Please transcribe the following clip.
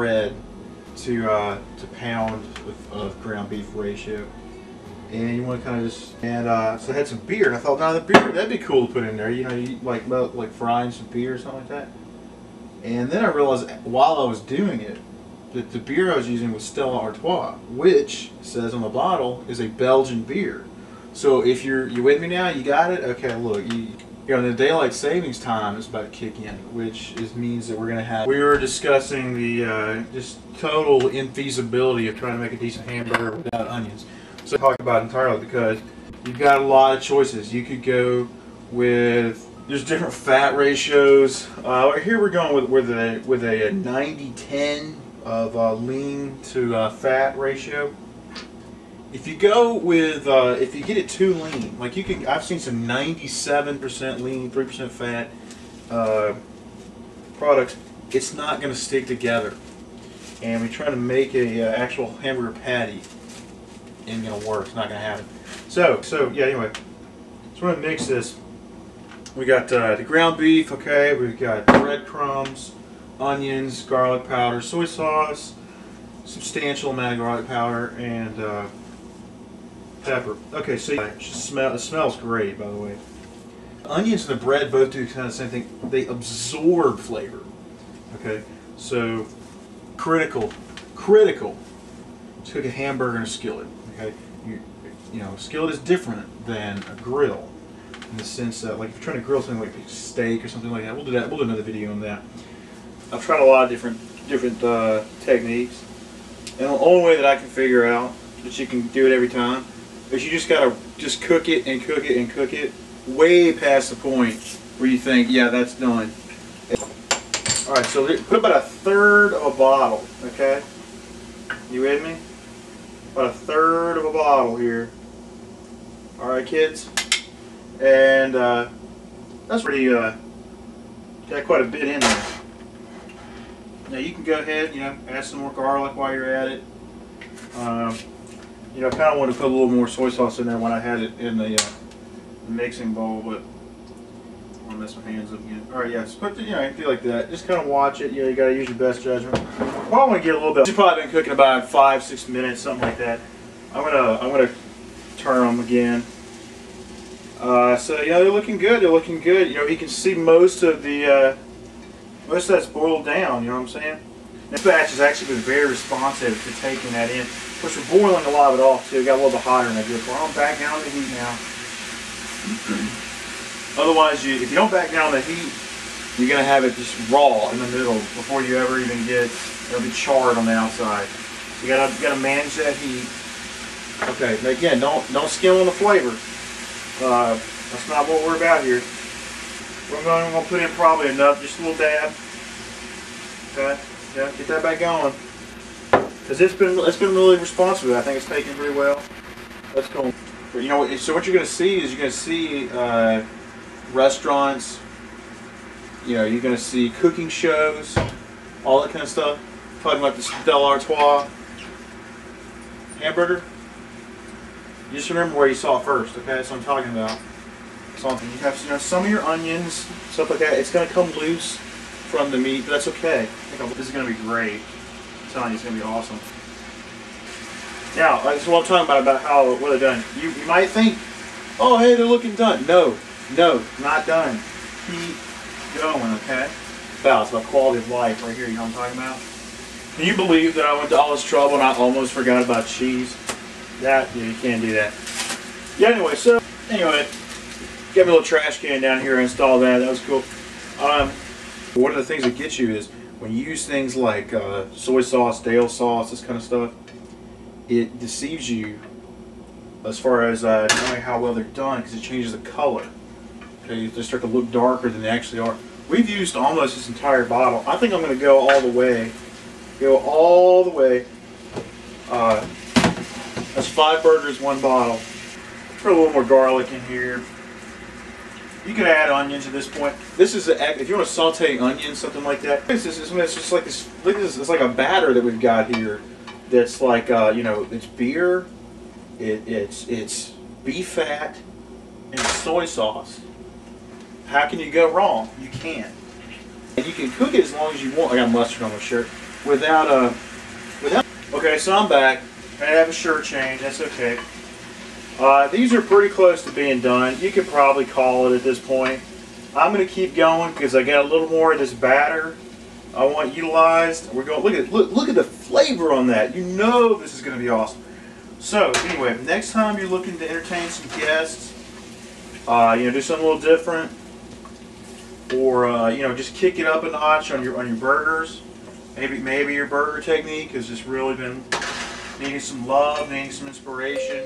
bread to pound with ground beef ratio. And you want to kind of just, and so I had some beer, and I thought, the beer, that'd be cool to put in there. You know, you like frying some beer or something like that. And then I realized while I was doing it that the beer I was using was Stella Artoi, which says on the bottle is a Belgian beer. So if you with me now, you got it. Okay, look, you know, the daylight savings time is about to kick in, which means that we're gonna have. We were discussing the just total infeasibility of trying to make a decent hamburger without onions. So talk about it entirely because you've got a lot of choices. You could go with, there's different fat ratios. Here we're going with a 90-10 of lean to fat ratio. If you go with, if you get it too lean, like I've seen some 97% lean, 3% fat products. It's not going to stick together. And we're trying to make a actual hamburger patty. Ain't gonna work. It's not gonna happen. So yeah. Anyway, so we're gonna mix this. We got the ground beef. Okay, we've got breadcrumbs, onions, garlic powder, soy sauce, substantial amount of garlic powder, and pepper. Okay, so it smells great, by the way. Onions and the bread both do kind of the same thing. They absorb flavor. Okay, so critical to cook a hamburger in a skillet. Okay, you know, a skillet is different than a grill in the sense that, like, if you're trying to grill something like a steak or something like that, we'll do that. We'll do another video on that. I've tried a lot of different techniques, and the only way that I can figure out that you can do it every time is you just gotta cook it and cook it and cook it way past the point where you think, yeah, that's done. All right, so put about 1/3 of a bottle. Okay, you with me? About 1/3 of a bottle here. All right, kids, and that's pretty. Got quite a bit in there. Now you can go ahead, you know, add some more garlic while you're at it. You know, I kind of wanted to put a little more soy sauce in there when I had it in the mixing bowl, but I want to mess my hands up again. All right, yeah, so put the, you know, do like that. Just kind of watch it. You know, you got to use your best judgment. Well, I want to get a little bit. You've probably been cooking about 5-6 minutes, something like that. I'm gonna turn them again. So yeah, they're looking good. They're looking good. You know, you can see most of that's boiled down. You know what I'm saying? This batch has actually been very responsive to taking that in. Of course, we're boiling a lot of it off too. It got a little bit hotter than I did. Well, I'm back down the heat now. Otherwise, if you don't back down the heat, you're gonna have it just raw in the middle before you ever even get. It'll be charred on the outside. You gotta manage that heat. Okay, now again, don't skim on the flavor. That's not what we're about here. We're gonna put in probably enough, just a little dab. Okay, yeah, get that back going. Cause it's been really responsive. I think it's taking pretty well. Let's go. You know, so what you're gonna see is restaurants. You know, you're gonna see cooking shows, all that kind of stuff. Talking about the Stella Artoi hamburger. You just remember where you saw it first, okay? That's what I'm talking about. Something you have, you know, some of your onions, stuff like that. It's gonna come loose from the meat, but that's okay. This is gonna be great. I'm telling you, it's gonna be awesome. Now, that's what I'm talking about what they're done. You might think, oh, hey, they're looking done. No, not done. Keep going, okay? It's about quality of life right here. You know what I'm talking about? Can you believe that I went to all this trouble and I almost forgot about cheese? Yeah, you can't do that. Yeah, anyway, got me a little trash can down here, install that. That was cool. One of the things that gets you is when you use things like soy sauce, Dale sauce, this kind of stuff, it deceives you as far as knowing how well they're done because it changes the color. Okay, they start to look darker than they actually are. We've used almost this entire bottle. I think I'm going to go all the way. That's 5 burgers, 1 bottle. Put a little more garlic in here. You can add onions at this point. This is if you want to saute onions, something like that. It's just like this. Look at this. It's like a batter that we've got here. That's like you know, it's beer, it's beef fat, and soy sauce. How can you go wrong? You can't. And you can cook it as long as you want. I got mustard on my shirt. without a Okay, so I'm back. I have a shirt change. That's okay. These are pretty close to being done. You could probably call it at this point. I'm going to keep going because I got a little more of this batter I want utilized. We're going. Look at the flavor on that. You know this is going to be awesome. So anyway, next time you're looking to entertain some guests, do something a little different, or just kick it up a notch on your burgers. Maybe your burger technique has just really been needing some love, needing some inspiration.